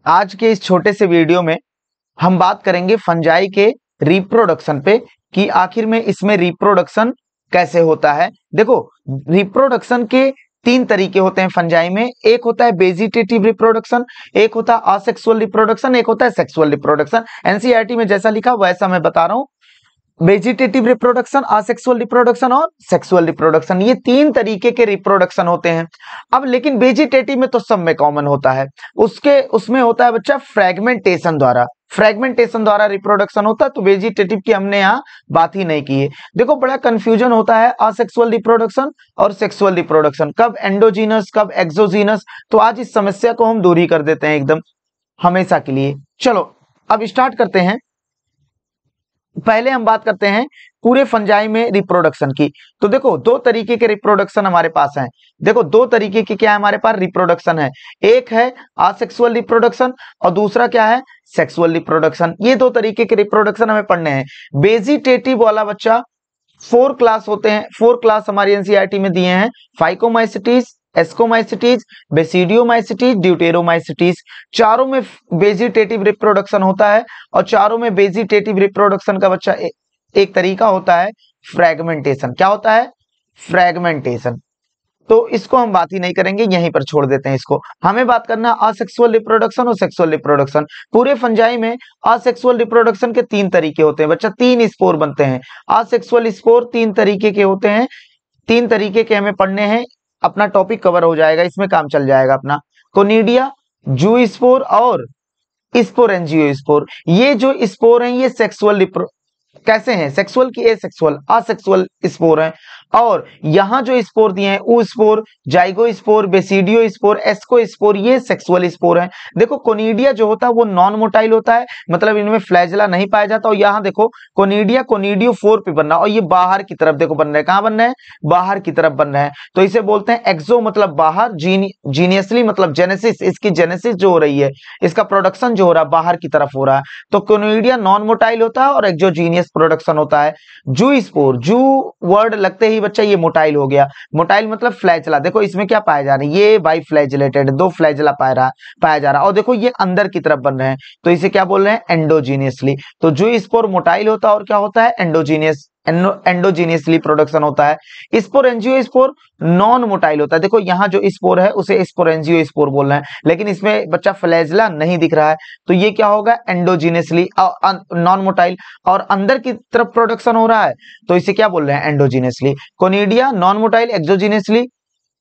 आज के इस छोटे से वीडियो में हम बात करेंगे फंजाई के रिप्रोडक्शन पे कि आखिर में इसमें रिप्रोडक्शन कैसे होता है। देखो, रिप्रोडक्शन के तीन तरीके होते हैं फंजाई में। एक होता है वेजिटेटिव रिप्रोडक्शन, एक होता है असेक्सुअल रिप्रोडक्शन, एक होता है सेक्सुअल रिप्रोडक्शन। एनसीईआरटी में जैसा लिखा वैसा मैं बता रहा हूं। वेजिटेटिव रिप्रोडक्शन, असेक्सुअल रिप्रोडक्शन और सेक्सुअल रिप्रोडक्शन, ये तीन तरीके के रिप्रोडक्शन होते हैं। अब लेकिन वेजिटेटिव में तो सब में कॉमन होता है, उसमें होता है बच्चा फ्रेगमेंटेशन द्वारा रिप्रोडक्शन होता है। तो वेजिटेटिव की हमने यहाँ बात ही नहीं की है। देखो, बड़ा कंफ्यूजन होता है असेक्सुअल रिप्रोडक्शन और सेक्सुअल रिप्रोडक्शन, कब एंडोजीनस कब एक्सोजीनस। तो आज इस समस्या को हम दूर ही कर देते हैं एकदम हमेशा के लिए। चलो अब स्टार्ट करते हैं। पहले हम बात करते हैं पूरे फंजाई में रिप्रोडक्शन की। तो देखो, दो तरीके के रिप्रोडक्शन हमारे पास हैं। देखो, दो तरीके के क्या है हमारे पास रिप्रोडक्शन है। एक है असेक्सुअल रिप्रोडक्शन और दूसरा क्या है सेक्सुअल रिप्रोडक्शन। ये दो तरीके के रिप्रोडक्शन हमें पढ़ने हैं। वेजिटेटिव वाला बच्चा 4 क्लास होते हैं। 4 क्लास हमारी एनसीईआरटी में दिए हैं। Phycomycetes, ascomycetes, basidiomycetes, deuteromycetes. चारों में वेजिटेटिव रिप्रोडक्शन होता है और चारों में वेजिटेटिव रिप्रोडक्शन का बच्चा एक तरीका होता है फ्रैगमेंटेशन। क्या होता है? फ्रैगमेंटेशन। तो इसको हम बात ही नहीं करेंगे, यहीं पर छोड़ देते हैं इसको। हमें बात करना असेक्सुअल रिप्रोडक्शन और सेक्सुअल रिप्रोडक्शन। पूरे फंजाई में असेक्सुअल रिप्रोडक्शन के तीन तरीके होते हैं बच्चा, 3 स्पोर बनते हैं। असेक्सुअल स्पोर 3 तरीके के होते हैं। 3 तरीके के हमें पढ़ने हैं, अपना टॉपिक कवर हो जाएगा, इसमें काम चल जाएगा अपना। कोनिडिया, जू स्पोर और स्पोरेंजियो स्पोर। ये जो स्पोर हैं ये सेक्सुअल कैसे हैं? सेक्सुअल की एसेक्सुअल, असेक्सुअल स्पोर हैं। और यहां जो स्पोर दिए हैं oospore, zygospore, basidiospore, ascospore, ये सेक्सुअल स्पोर हैं। देखो, कोनिडिया जो होता है वो नॉन मोटाइल होता है, मतलब इनमें फ्लैजेला नहीं पाया जाता। और यहां देखो कोनिडिया कोनिडियो 4 पे बन रहा है और ये बाहर की तरफ देखो बन रहा है। कहां बन रहा है? बाहर की तरफ बन रहा है। तो इसे बोलते हैं एक्सो मतलब बाहर, जीनियसली मतलब जेनेसिस, इसकी जेनेसिस जो हो रही है, इसका प्रोडक्शन जो हो रहा है बाहर की तरफ हो रहा है। तो कोनिडिया नॉन मोटाइल होता है और एक्सोजीनियस प्रोडक्शन होता है। जू स्पोर, जू वर्ड लगते ही बच्चा ये मोटाइल हो गया। मोटाइल मतलब फ्लैजला। देखो इसमें क्या पाया जा रहा है? ये बाई फ्लैजलेटेड, 2 फ्लैजला पाया जा रहा है। और देखो ये अंदर की तरफ बन रहे हैं, तो इसे क्या बोल रहे हैं? एंडोजीनियसली। तो जू स्पोर मोटाइल होता है और क्या होता है? एंडोजीनियसली प्रोडक्शन होता है। स्पोरेंजियो स्पोर नॉन मोटाइल होता है। देखो यहाँ जो स्पोर है उसे स्पोरेंजियो स्पोर बोल रहे हैं, लेकिन इसमें बच्चा फ्लैजला नहीं दिख रहा है, तो ये क्या होगा? Endogenously non motile. और अंदर की तरफ प्रोडक्शन हो रहा है, तो इसे क्या बोल रहे हैं? एंडोजीनियसली। कोनिडिया नॉन मोटाइल एक्सोजीनियसली,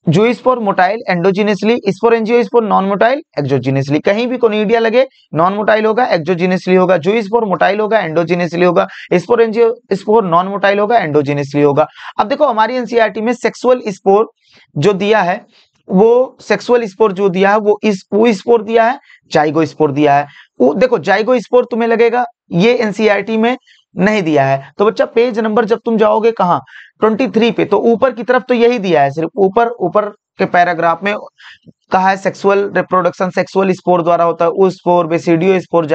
जू spore motile endogenously, स्पोरेंजियो spore non motile एक्सोजीनियसली। कहीं भी कोनिडिया लगे नॉन मोटाइल होगा, एक्सोजीनियसली होगा। जू स्पोर मोटाइल होगा, एंडोजीनियसली होगा। स्पोरेंजियो स्पोर नॉन मोटाइल होगा, एंडोजीनियसली होगा। अब देखो हमारी एनसीईआरटी में सेक्सुअल स्पोर जो दिया है, वो सेक्सुअल स्पोर जो दिया है वो स्पोर दिया है, जाइगो स्पोर दिया है। देखो जाइगो स्पोर तुम्हें लगेगा ये एनसीईआरटी में नहीं दिया है, तो बच्चा पेज नंबर जब तुम जाओगे कहां? 23 पे, तो ऊपर की तरफ तो यही दिया है, सिर्फ ऊपर के पैराग्राफ में कहा है सेक्सुअल रिप्रोडक्शन सेक्सुअल स्पोर द्वारा होता है। वो स्पोर, बेसिडियो स्पोर,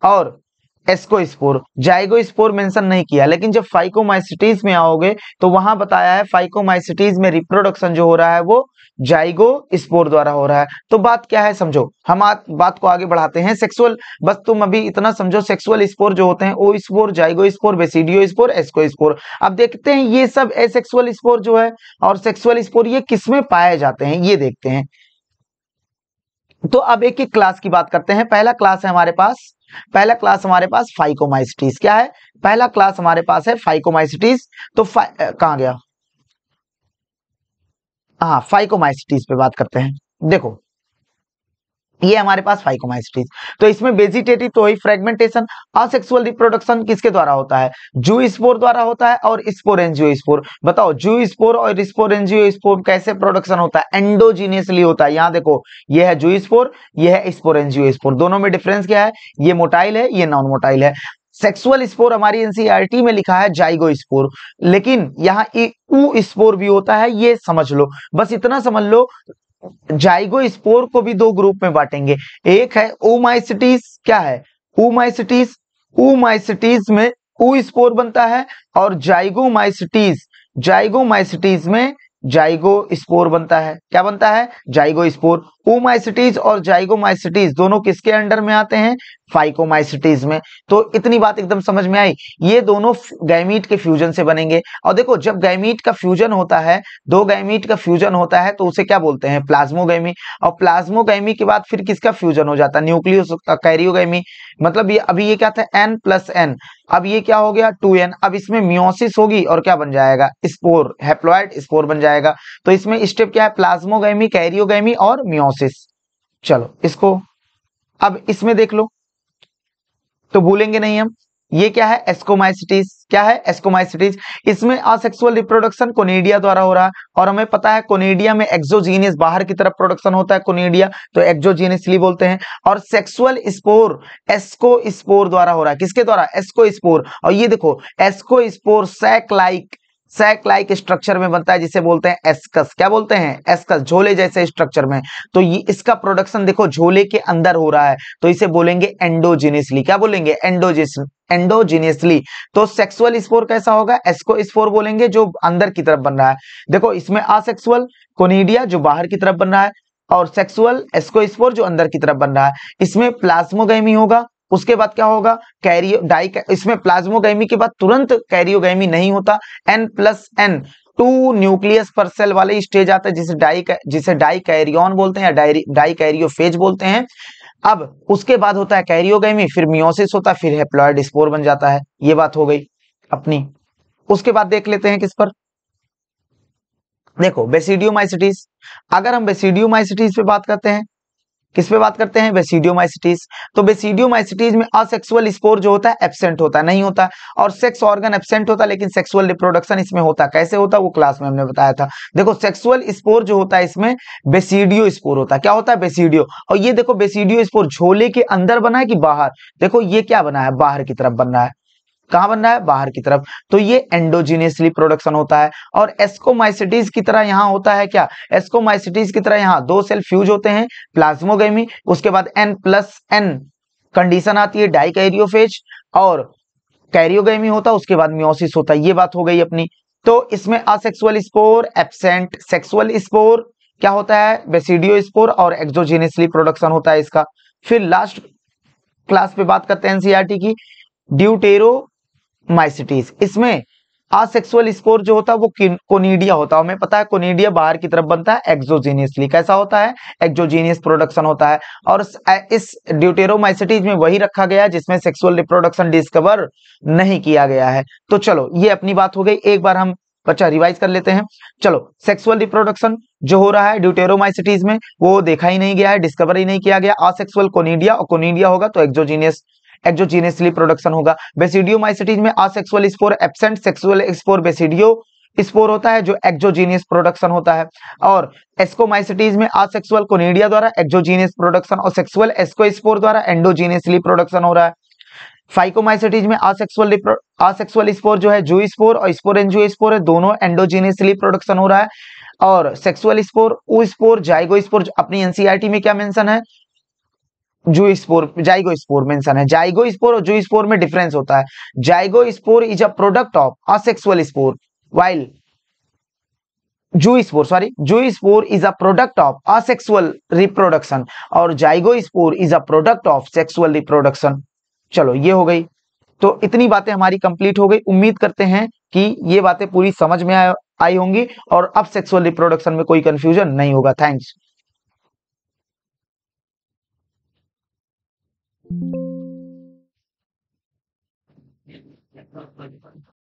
और एस्को स्पोर, जाइगो स्पोर मेंशन नहीं किया। लेकिन जब फाइकोमाइसिटीज में आओगे तो वहां बताया है फाइकोमाइसिटीज में रिप्रोडक्शन जो हो रहा है वो जाइगो स्पोर द्वारा हो रहा है। तो बात क्या है समझो, हम बात को आगे बढ़ाते हैं। सेक्सुअल, बस तुम अभी इतना समझो, सेक्सुअल स्पोर जो होते हैं oospore, zygospore, basidiospore, ascospore. अब देखते हैं ये सब एसेक्सुअल स्पोर जो है और सेक्सुअल स्पोर ये किसमें पाए जाते हैं, ये देखते हैं। तो अब एक एक क्लास की बात करते हैं। पहला क्लास हमारे पास फाइकोमाइसिटीज। क्या है? पहला क्लास हमारे पास है फाइकोमाइसिटीज। तो कहां गया? हाँ, फाइकोमाइसिटीज पे बात करते हैं। देखो ये हमारे पास फाइकोमाइसिटीज। तो इसमें वेजिटेटिव तो वही फ्रेगमेंटेशन। असेक्सुअल रिप्रोडक्शन किसके द्वारा होता है? जू स्पोर द्वारा होता है और स्पोरेंजियो स्पोर। बताओ जू स्पोर और स्पोरेंजियो स्पोर कैसे प्रोडक्शन होता है? एंडोजीनियसली होता है। यहाँ देखो ये है जू स्पोर, ये है स्पोरेंजियो स्पोर। दोनों में डिफरेंस क्या है? ये मोटाइल है, ये नॉन मोटाइल है। सेक्सुअल स्पोर हमारी एनसीईआरटी में लिखा है जाइगो स्पोर, लेकिन यहाँ ऊ स्पोर भी होता है, ये समझ लो। बस इतना समझ लो, जाइगो स्पोर को भी 2 ग्रुप में बांटेंगे। एक है ओमाइसिटीज। क्या है? ओमाइसिटीज। ओमाइसिटीज में ऊ स्पोर बनता है और जाइगोमाइसिटीज में जाइगो स्पोर बनता है। क्या बनता है? Zygote spore. ओमाइसिटीज और जाइगोमाइसिटीज दोनों किसके अंडर में आते हैं? फाइकोमाइसिटीज में। तो इतनी बात एकदम समझ में आई। ये दोनों गैमीट के फ्यूजन से बनेंगे। और देखो जब गैमीट का फ्यूजन होता है, दो गैमीट का फ्यूजन होता है, तो उसे क्या बोलते हैं? प्लाज्मोगैमी। और प्लाज्मोगैमी के बाद फिर किसका फ्यूजन हो जाता है? Nucleus karyogamy. मतलब ये अभी ये क्या था? n+n। अब ये क्या हो गया? 2n। अब इसमें मियोसिस होगी और क्या बन जाएगा? स्पोर, हैप्लॉइड स्पोर बन जाएगा। तो इसमें स्टेप क्या है? प्लाज्मोगैमी, कैरियोगैमी और मियोसिस। चलो इसको अब इसमें देख लो तो भूलेंगे नहीं हम। ये क्या है? एस्कोमाइसिटीज। क्या है? एस्कोमाइसिटीज। इसमें असेक्सुअल रिप्रोडक्शन कोनिडिया द्वारा हो रहा है, और हमें पता है कोनिडिया में एक्सोजीनियस बाहर की तरफ प्रोडक्शन होता है कोनिडिया, तो एक्सोजीनियसली बोलते हैं। और सेक्सुअल स्पोर एस्को स्पोर द्वारा हो रहा है। किसके द्वारा? एस्को स्पोर। और ये देखो एस्को स्पोर सैक लाइक स्ट्रक्चर में बनता है, जिसे बोलते हैं एस्कस। क्या बोलते हैं? एस्कस, झोले जैसे स्ट्रक्चर में। तो ये इसका प्रोडक्शन देखो झोले के अंदर हो रहा है, तो इसे बोलेंगे एंडोजिनियसली। क्या बोलेंगे? एंडोजिनियसली। तो सेक्सुअल स्पोर कैसा होगा? एस्को स्पोर बोलेंगे, जो अंदर की तरफ बन रहा है। देखो इसमें असेक्सुअल कोनिडिया जो बाहर की तरफ बन रहा है, और सेक्सुअल एस्को स्पोर जो अंदर की तरफ बन रहा है। इसमें प्लाज्मोगैमी होगा, उसके बाद क्या होगा? Cairo die. इसमें प्लाज्मोगैमी के बाद तुरंत कैरियोगैमी नहीं होता। n+n 2 न्यूक्लियस पर सेल वाले स्टेज आता है, जिसे डाई कैरियन बोलते हैं या डाई कैरियोफेज बोलते हैं। अब उसके बाद होता है कैरियोगैमी, फिर मियोसिस होता है, फिर हैप्लॉइड स्पोर बन जाता है। ये बात हो गई अपनी। उसके बाद देख लेते हैं किस पर। देखो बेसिडियोमाइसिटीज। अगर हम बेसिडियोमाइसिटीज पे बात करते हैं, किस पे बात करते हैं? बेसिडियोमाइसिटीज। तो बेसिडियोमाइसिटीज में असेक्सुअल स्पोर जो होता है एब्सेंट होता है, नहीं होता। और सेक्स ऑर्गन एब्सेंट होता है, लेकिन सेक्सुअल रिप्रोडक्शन इसमें होता है। कैसे होता है? वो क्लास में हमने बताया था। देखो सेक्सुअल स्पोर जो होता है इसमें बेसिडियो स्पोर होता है। क्या होता है? बेसिडियो। और ये देखो बेसिडियो स्पोर झोले के अंदर बना है कि बाहर? देखो ये क्या बना है? बाहर की तरफ बन रहा है। कहां बन रहा है? बाहर की तरफ। तो ये एंडोजिनियसली प्रोडक्शन होता है। और एस्कोमाइसिटीज की तरह यहां होता है क्या? एस्कोमाइसिटीज की तरह यहां दो सेल फ्यूज होते हैं, प्लाज्मोगैमी, उसके बाद n+n कंडीशन आती है डाइकैरियोफेज, और कैरियोगैमी होता है, उसके बाद मियोसिस होता है। ये बात हो गई अपनी। तो इसमें asexual spore absent, sexual spore क्या होता है? बेसिडियो स्पोर, और एक्सोजिनियसली प्रोडक्शन होता है इसका। फिर लास्ट क्लास पे बात करते हैं एनसीईआरटी की, ड्यूटेरोमाइसिटीज। इसमें असेक्सुअल स्पोर जो होता है वो कोनिडिया होता है। हमें पता है कोनिडिया बाहर की तरफ बनता है एक्सोजीनियसली। कैसा होता है? एक्सोजीनियस प्रोडक्शन होता है। और इस ड्यूटेरोमाइसिटीज में वही रखा गया है जिसमें सेक्सुअल रिप्रोडक्शन डिस्कवर नहीं किया गया है। तो चलो ये अपनी बात हो गई। एक बार हम बच्चा रिवाइज कर लेते हैं। चलो सेक्सुअल रिप्रोडक्शन जो हो रहा है ड्यूटेरोमाइसिटीज में, वो देखा ही नहीं गया है, डिस्कवर ही नहीं किया गया। असेक्सुअल कोनिडिया, और कोनिडिया होगा तो एक्सोजीनियसली प्रोडक्शन होगा। बेसिडियोमाइसिटीज में asexual spore absent, sexual spore basidio spore होता है जो एक्सोजीनियस प्रोडक्शन होता है। और एस्कोमाइसिटीज में असेक्सुअल कोनिडिया द्वारा एक्सोजीनियस प्रोडक्शन, और सेक्सुअल एस्कोस्पोर द्वारा एंडोजीनियसली प्रोडक्शन हो रहा है। फाइकोमाइसिटीज में असेक्सुअल स्पोर जो है जू स्पोर और स्पोरेंजियो स्पोर है, दोनों एंडोजीनियसली प्रोडक्शन हो रहा है। और sexual spore oospore zygospore, अपनी एनसीईआरटी में क्या मेंशन है? Zoospore, zygospore mention है। जाइगो स्पोर और जू स्पोर में डिफरेंस होता है। Zygospore is a product of asexual spore, while zoospore is a product of asexual reproduction, और zygospore is a product of sexual reproduction. चलो ये हो गई। तो इतनी बातें हमारी कंप्लीट हो गई। उम्मीद करते हैं कि ये बातें पूरी समझ में आई होंगी, और अब सेक्सुअल रिप्रोडक्शन में कोई कंफ्यूजन नहीं होगा। थैंक्स।